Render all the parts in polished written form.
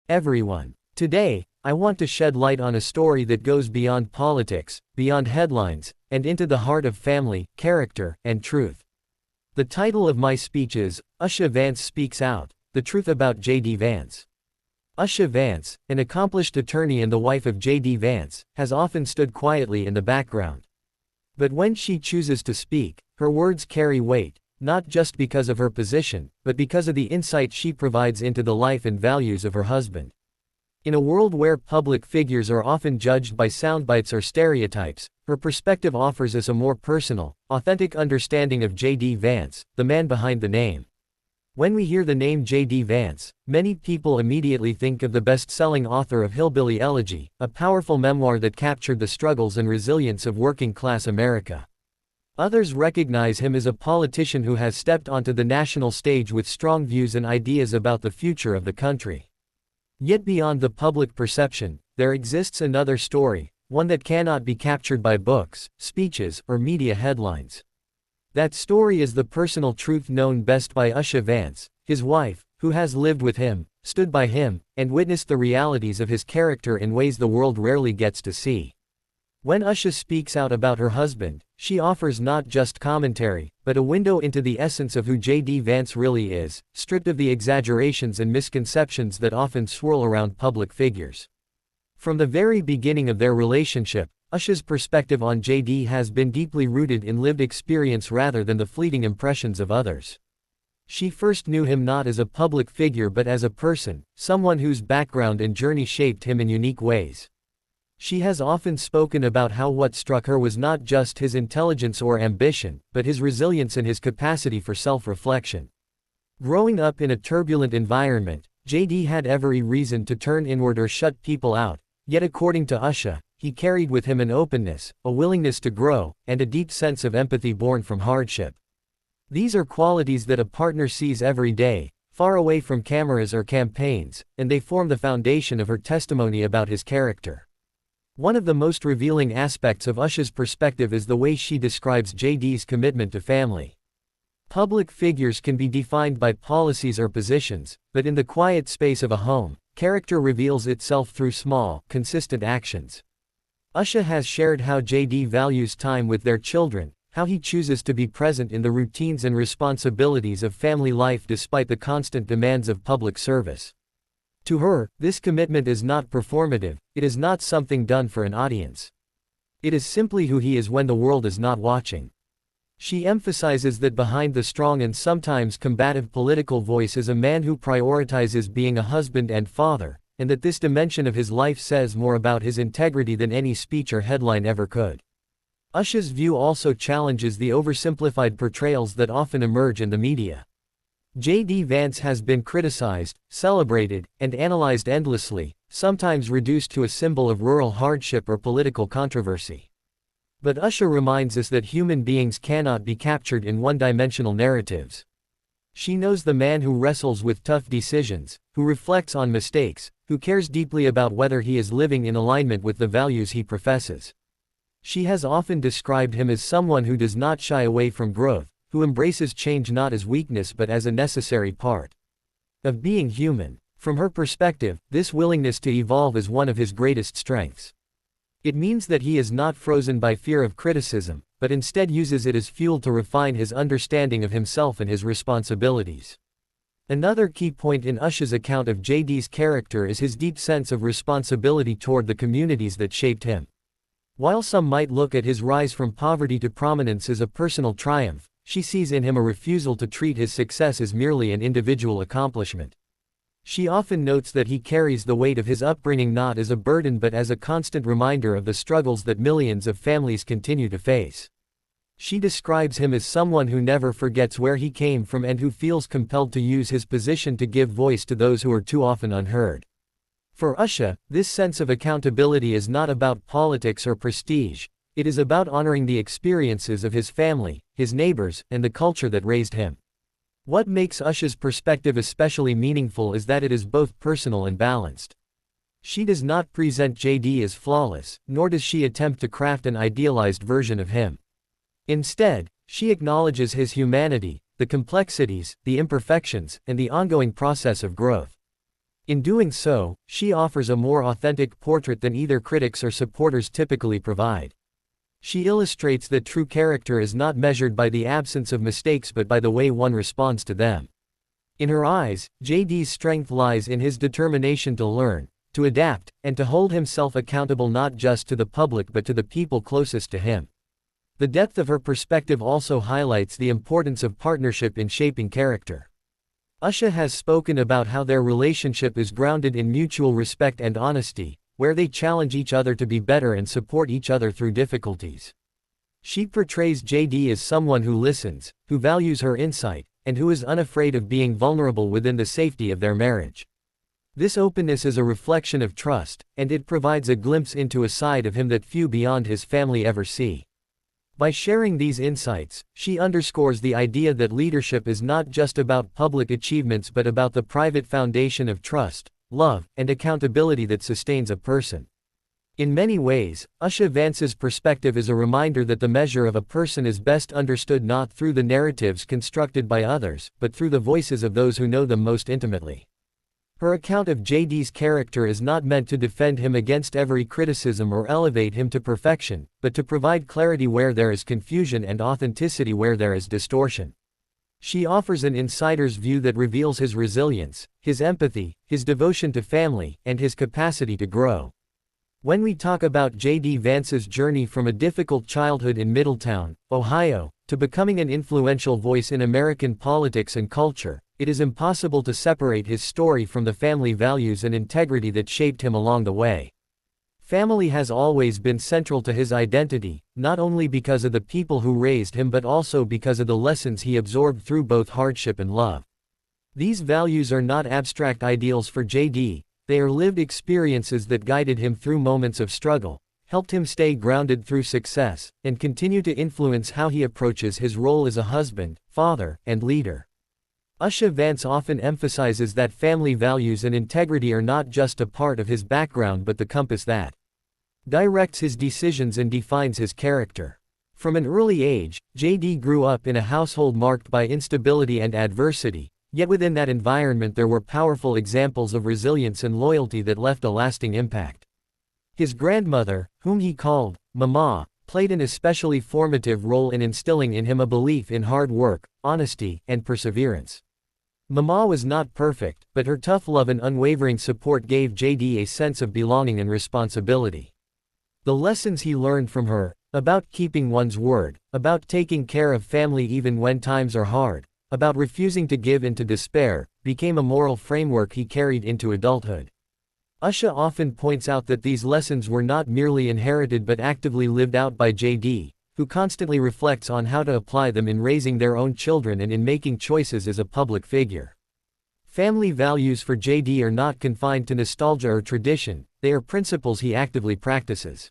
everyone. Today, I want to shed light on a story that goes beyond politics, beyond headlines, and into the heart of family, character, and truth. The title of my speech is, Usha Vance Speaks Out, The Truth About JD Vance. Usha Vance, an accomplished attorney and the wife of JD Vance, has often stood quietly in the background. But when she chooses to speak, her words carry weight, not just because of her position, but because of the insight she provides into the life and values of her husband. In a world where public figures are often judged by soundbites or stereotypes, her perspective offers us a more personal, authentic understanding of JD Vance, the man behind the name. When we hear the name JD Vance, many people immediately think of the best-selling author of Hillbilly Elegy, a powerful memoir that captured the struggles and resilience of working-class America. Others recognize him as a politician who has stepped onto the national stage with strong views and ideas about the future of the country. Yet beyond the public perception, there exists another story, one that cannot be captured by books, speeches, or media headlines. That story is the personal truth known best by Usha Vance, his wife, who has lived with him, stood by him, and witnessed the realities of his character in ways the world rarely gets to see. When Usha speaks out about her husband, she offers not just commentary, but a window into the essence of who JD Vance really is, stripped of the exaggerations and misconceptions that often swirl around public figures. From the very beginning of their relationship, Usha's perspective on JD has been deeply rooted in lived experience rather than the fleeting impressions of others. She first knew him not as a public figure but as a person, someone whose background and journey shaped him in unique ways. She has often spoken about how what struck her was not just his intelligence or ambition, but his resilience and his capacity for self-reflection. Growing up in a turbulent environment, JD had every reason to turn inward or shut people out, yet according to Usha, he carried with him an openness, a willingness to grow, and a deep sense of empathy born from hardship. These are qualities that a partner sees every day, far away from cameras or campaigns, and they form the foundation of her testimony about his character. One of the most revealing aspects of Usha's perspective is the way she describes JD's commitment to family. Public figures can be defined by policies or positions, but in the quiet space of a home, character reveals itself through small, consistent actions. Usha has shared how JD values time with their children, how he chooses to be present in the routines and responsibilities of family life despite the constant demands of public service. To her, this commitment is not performative, it is not something done for an audience. It is simply who he is when the world is not watching. She emphasizes that behind the strong and sometimes combative political voice is a man who prioritizes being a husband and father, and that this dimension of his life says more about his integrity than any speech or headline ever could. Usha's view also challenges the oversimplified portrayals that often emerge in the media. JD Vance has been criticized, celebrated, and analyzed endlessly, sometimes reduced to a symbol of rural hardship or political controversy. But Usha reminds us that human beings cannot be captured in one-dimensional narratives. She knows the man who wrestles with tough decisions, who reflects on mistakes, who cares deeply about whether he is living in alignment with the values he professes. She has often described him as someone who does not shy away from growth, who embraces change not as weakness but as a necessary part of being human. From her perspective, this willingness to evolve is one of his greatest strengths. It means that he is not frozen by fear of criticism, but instead uses it as fuel to refine his understanding of himself and his responsibilities. Another key point in Usha's account of JD's character is his deep sense of responsibility toward the communities that shaped him. While some might look at his rise from poverty to prominence as a personal triumph, she sees in him a refusal to treat his success as merely an individual accomplishment. She often notes that he carries the weight of his upbringing not as a burden but as a constant reminder of the struggles that millions of families continue to face. She describes him as someone who never forgets where he came from and who feels compelled to use his position to give voice to those who are too often unheard. For Usha, this sense of accountability is not about politics or prestige. It is about honoring the experiences of his family, his neighbors, and the culture that raised him. What makes Usha's perspective especially meaningful is that it is both personal and balanced. She does not present JD as flawless, nor does she attempt to craft an idealized version of him. Instead, she acknowledges his humanity, the complexities, the imperfections, and the ongoing process of growth. In doing so, she offers a more authentic portrait than either critics or supporters typically provide. She illustrates that true character is not measured by the absence of mistakes but by the way one responds to them. In her eyes, JD's strength lies in his determination to learn, to adapt, and to hold himself accountable not just to the public but to the people closest to him. The depth of her perspective also highlights the importance of partnership in shaping character. Usha has spoken about how their relationship is grounded in mutual respect and honesty, where they challenge each other to be better and support each other through difficulties. She portrays JD as someone who listens, who values her insight, and who is unafraid of being vulnerable within the safety of their marriage. This openness is a reflection of trust, and it provides a glimpse into a side of him that few beyond his family ever see. By sharing these insights, she underscores the idea that leadership is not just about public achievements but about the private foundation of trust, love, and accountability that sustains a person. In many ways, Usha Vance's perspective is a reminder that the measure of a person is best understood not through the narratives constructed by others, but through the voices of those who know them most intimately. Her account of JD's character is not meant to defend him against every criticism or elevate him to perfection, but to provide clarity where there is confusion and authenticity where there is distortion. She offers an insider's view that reveals his resilience, his empathy, his devotion to family, and his capacity to grow. When we talk about JD Vance's journey from a difficult childhood in Middletown, Ohio, to becoming an influential voice in American politics and culture, it is impossible to separate his story from the family values and integrity that shaped him along the way. Family has always been central to his identity, not only because of the people who raised him but also because of the lessons he absorbed through both hardship and love. These values are not abstract ideals for JD, they are lived experiences that guided him through moments of struggle, helped him stay grounded through success, and continue to influence how he approaches his role as a husband, father, and leader. Usha Vance often emphasizes that family values and integrity are not just a part of his background but the compass that directs his decisions and defines his character. From an early age, JD grew up in a household marked by instability and adversity, yet within that environment there were powerful examples of resilience and loyalty that left a lasting impact. His grandmother, whom he called Mama, played an especially formative role in instilling in him a belief in hard work, honesty, and perseverance. Mama was not perfect, but her tough love and unwavering support gave JD a sense of belonging and responsibility. The lessons he learned from her, about keeping one's word, about taking care of family even when times are hard, about refusing to give in to despair, became a moral framework he carried into adulthood. Usha often points out that these lessons were not merely inherited but actively lived out by JD, who constantly reflects on how to apply them in raising their own children and in making choices as a public figure. Family values for JD are not confined to nostalgia or tradition, they are principles he actively practices.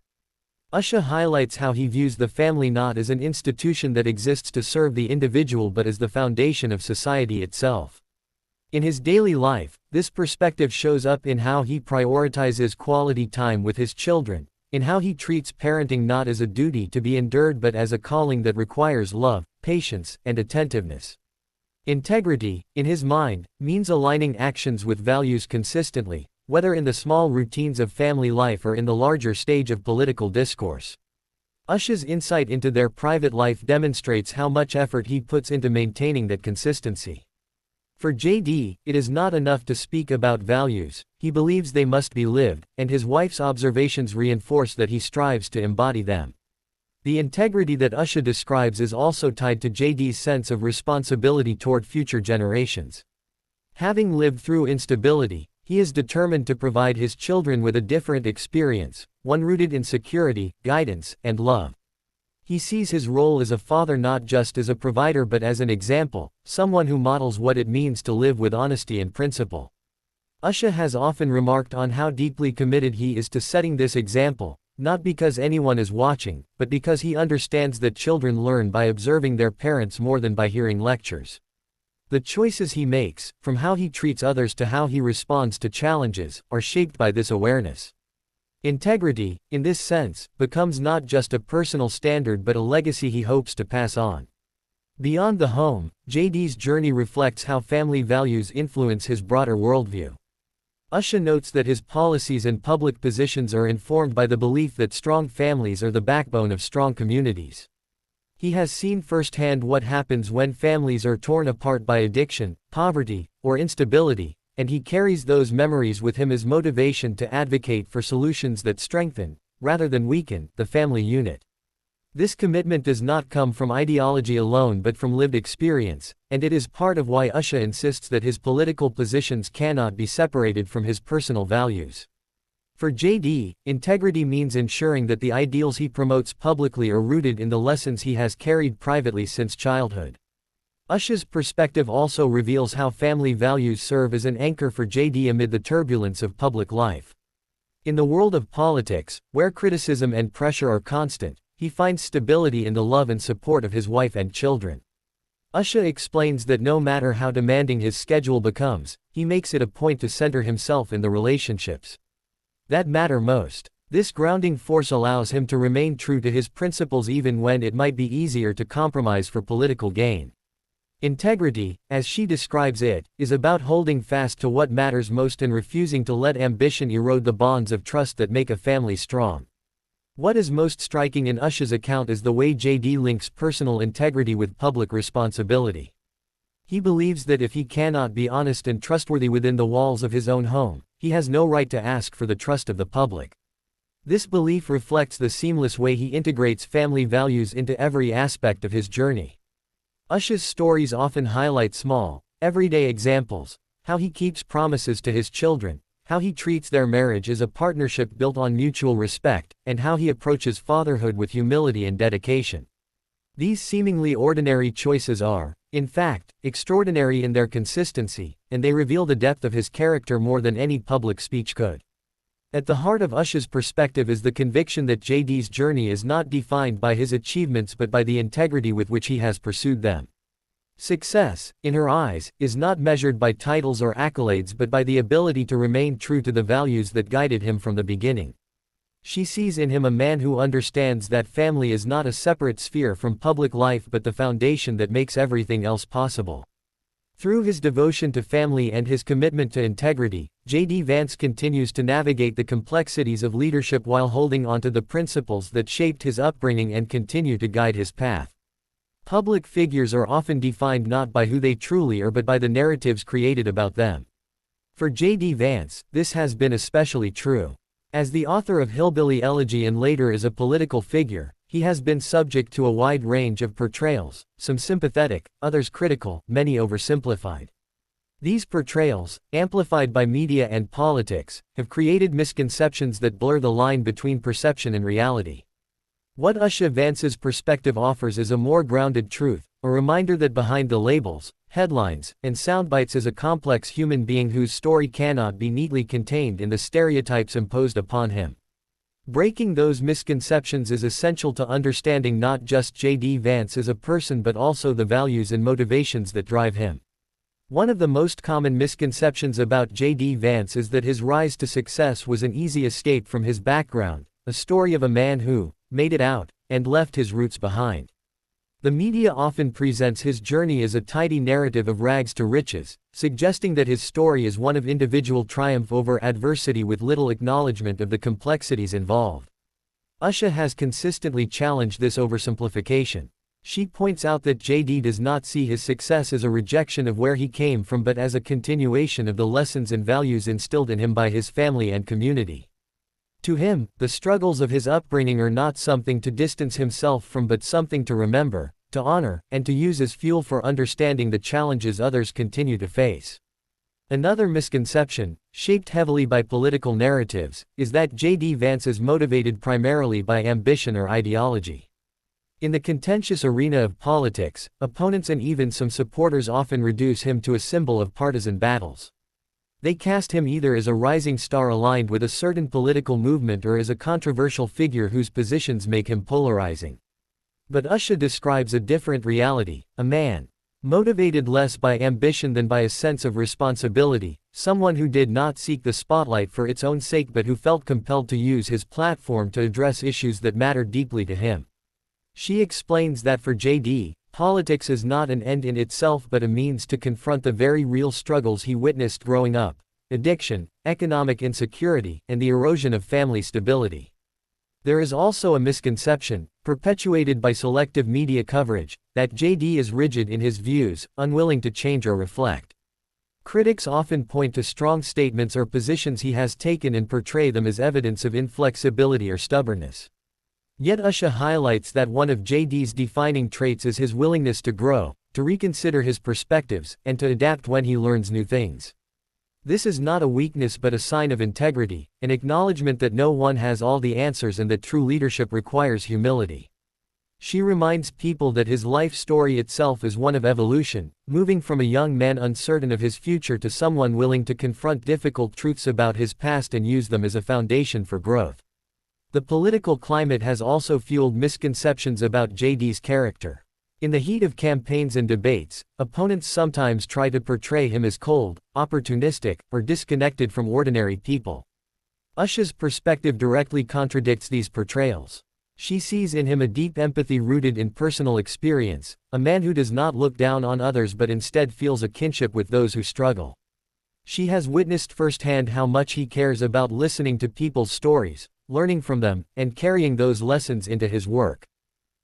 Usha highlights how he views the family not as an institution that exists to serve the individual but as the foundation of society itself. In his daily life, this perspective shows up in how he prioritizes quality time with his children, in how he treats parenting not as a duty to be endured but as a calling that requires love, patience, and attentiveness. Integrity, in his mind, means aligning actions with values consistently, whether in the small routines of family life or in the larger stage of political discourse. Usha's insight into their private life demonstrates how much effort he puts into maintaining that consistency. For JD, it is not enough to speak about values, he believes they must be lived, and his wife's observations reinforce that he strives to embody them. The integrity that Usha describes is also tied to JD's sense of responsibility toward future generations. Having lived through instability, he is determined to provide his children with a different experience, one rooted in security, guidance, and love. He sees his role as a father not just as a provider but as an example, someone who models what it means to live with honesty and principle. Usha has often remarked on how deeply committed he is to setting this example, not because anyone is watching, but because he understands that children learn by observing their parents more than by hearing lectures. The choices he makes, from how he treats others to how he responds to challenges, are shaped by this awareness. Integrity, in this sense, becomes not just a personal standard but a legacy he hopes to pass on. Beyond the home, JD's journey reflects how family values influence his broader worldview. Usha notes that his policies and public positions are informed by the belief that strong families are the backbone of strong communities. He has seen firsthand what happens when families are torn apart by addiction, poverty, or instability, and he carries those memories with him as motivation to advocate for solutions that strengthen, rather than weaken, the family unit. This commitment does not come from ideology alone but from lived experience, and it is part of why Usha insists that his political positions cannot be separated from his personal values. For JD, integrity means ensuring that the ideals he promotes publicly are rooted in the lessons he has carried privately since childhood. Usha's perspective also reveals how family values serve as an anchor for JD amid the turbulence of public life. In the world of politics, where criticism and pressure are constant, he finds stability in the love and support of his wife and children. Usha explains that no matter how demanding his schedule becomes, he makes it a point to center himself in the relationships that matter most. This grounding force allows him to remain true to his principles even when it might be easier to compromise for political gain. Integrity, as she describes it, is about holding fast to what matters most and refusing to let ambition erode the bonds of trust that make a family strong. What is most striking in Usha's account is the way JD links personal integrity with public responsibility. He believes that if he cannot be honest and trustworthy within the walls of his own home, he has no right to ask for the trust of the public. This belief reflects the seamless way he integrates family values into every aspect of his journey. Usha's stories often highlight small, everyday examples: how he keeps promises to his children, how he treats their marriage as a partnership built on mutual respect, and how he approaches fatherhood with humility and dedication. These seemingly ordinary choices are, in fact, extraordinary in their consistency, and they reveal the depth of his character more than any public speech could. At the heart of Usha's perspective is the conviction that JD's journey is not defined by his achievements but by the integrity with which he has pursued them. Success, in her eyes, is not measured by titles or accolades but by the ability to remain true to the values that guided him from the beginning. She sees in him a man who understands that family is not a separate sphere from public life but the foundation that makes everything else possible. Through his devotion to family and his commitment to integrity, JD Vance continues to navigate the complexities of leadership while holding onto the principles that shaped his upbringing and continue to guide his path. Public figures are often defined not by who they truly are but by the narratives created about them. For JD Vance, this has been especially true. As the author of Hillbilly, Elegy and later as a political figure, he has been subject to a wide range of portrayals, some sympathetic, others critical, many oversimplified. These portrayals, amplified by media and politics, have created misconceptions that blur the line between perception and reality. What Usha Vance's perspective offers is a more grounded truth, a reminder that behind the labels, headlines, and soundbites is a complex human being whose story cannot be neatly contained in the stereotypes imposed upon him. Breaking those misconceptions is essential to understanding not just JD Vance as a person but also the values and motivations that drive him. One of the most common misconceptions about JD Vance is that his rise to success was an easy escape from his background, a story of a man who made it out and left his roots behind. The media often presents his journey as a tidy narrative of rags to riches, suggesting that his story is one of individual triumph over adversity with little acknowledgement of the complexities involved. Usha has consistently challenged this oversimplification. She points out that JD does not see his success as a rejection of where he came from but as a continuation of the lessons and values instilled in him by his family and community. To him, the struggles of his upbringing are not something to distance himself from but something to remember, to honor, and to use as fuel for understanding the challenges others continue to face. Another misconception, shaped heavily by political narratives, is that JD Vance is motivated primarily by ambition or ideology. In the contentious arena of politics, opponents and even some supporters often reduce him to a symbol of partisan battles. They cast him either as a rising star aligned with a certain political movement or as a controversial figure whose positions make him polarizing. But Usha describes a different reality, a man motivated less by ambition than by a sense of responsibility, someone who did not seek the spotlight for its own sake but who felt compelled to use his platform to address issues that mattered deeply to him. She explains that for JD, politics is not an end in itself but a means to confront the very real struggles he witnessed growing up, addiction, economic insecurity, and the erosion of family stability. There is also a misconception, perpetuated by selective media coverage, that JD is rigid in his views, unwilling to change or reflect. Critics often point to strong statements or positions he has taken and portray them as evidence of inflexibility or stubbornness. Yet Usha highlights that one of JD's defining traits is his willingness to grow, to reconsider his perspectives, and to adapt when he learns new things. This is not a weakness but a sign of integrity, an acknowledgement that no one has all the answers and that true leadership requires humility. She reminds people that his life story itself is one of evolution, moving from a young man uncertain of his future to someone willing to confront difficult truths about his past and use them as a foundation for growth. The political climate has also fueled misconceptions about JD's character. In the heat of campaigns and debates, opponents sometimes try to portray him as cold, opportunistic, or disconnected from ordinary people. Usha's perspective directly contradicts these portrayals. She sees in him a deep empathy rooted in personal experience, a man who does not look down on others but instead feels a kinship with those who struggle. She has witnessed firsthand how much he cares about listening to people's stories, learning from them, and carrying those lessons into his work.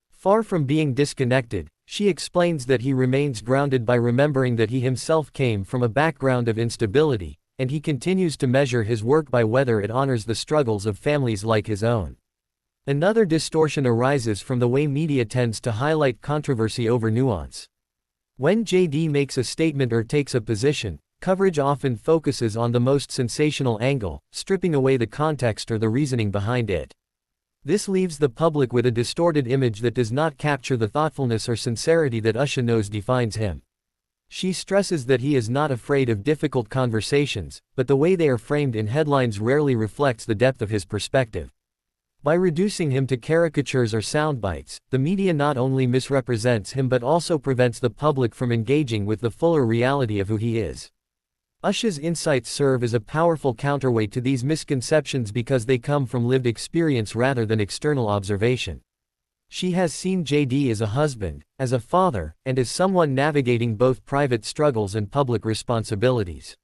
Far from being disconnected, she explains that he remains grounded by remembering that he himself came from a background of instability, and he continues to measure his work by whether it honors the struggles of families like his own. Another distortion arises from the way media tends to highlight controversy over nuance. When JD makes a statement or takes a position, coverage often focuses on the most sensational angle, stripping away the context or the reasoning behind it. This leaves the public with a distorted image that does not capture the thoughtfulness or sincerity that Usha knows defines him. She stresses that he is not afraid of difficult conversations, but the way they are framed in headlines rarely reflects the depth of his perspective. By reducing him to caricatures or soundbites, the media not only misrepresents him but also prevents the public from engaging with the fuller reality of who he is. Usha's insights serve as a powerful counterweight to these misconceptions because they come from lived experience rather than external observation. She has seen JD as a husband, as a father, and as someone navigating both private struggles and public responsibilities.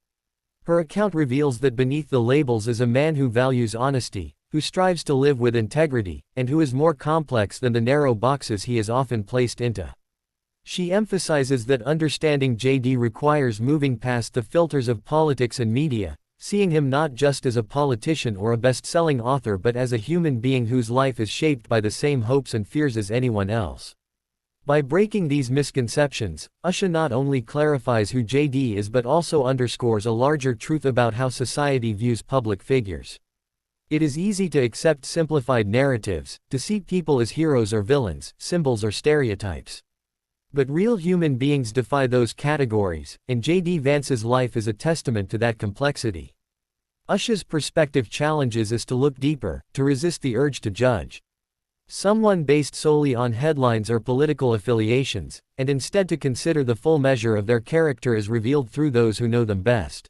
Her account reveals that beneath the labels is a man who values honesty, who strives to live with integrity, and who is more complex than the narrow boxes he is often placed into. She emphasizes that understanding JD requires moving past the filters of politics and media, seeing him not just as a politician or a best-selling author but as a human being whose life is shaped by the same hopes and fears as anyone else. By breaking these misconceptions, Usha not only clarifies who JD is but also underscores a larger truth about how society views public figures. It is easy to accept simplified narratives, to see people as heroes or villains, symbols or stereotypes. But real human beings defy those categories, and JD Vance's life is a testament to that complexity. Usha's perspective challenges us to look deeper, to resist the urge to judge someone based solely on headlines or political affiliations, and instead to consider the full measure of their character as revealed through those who know them best.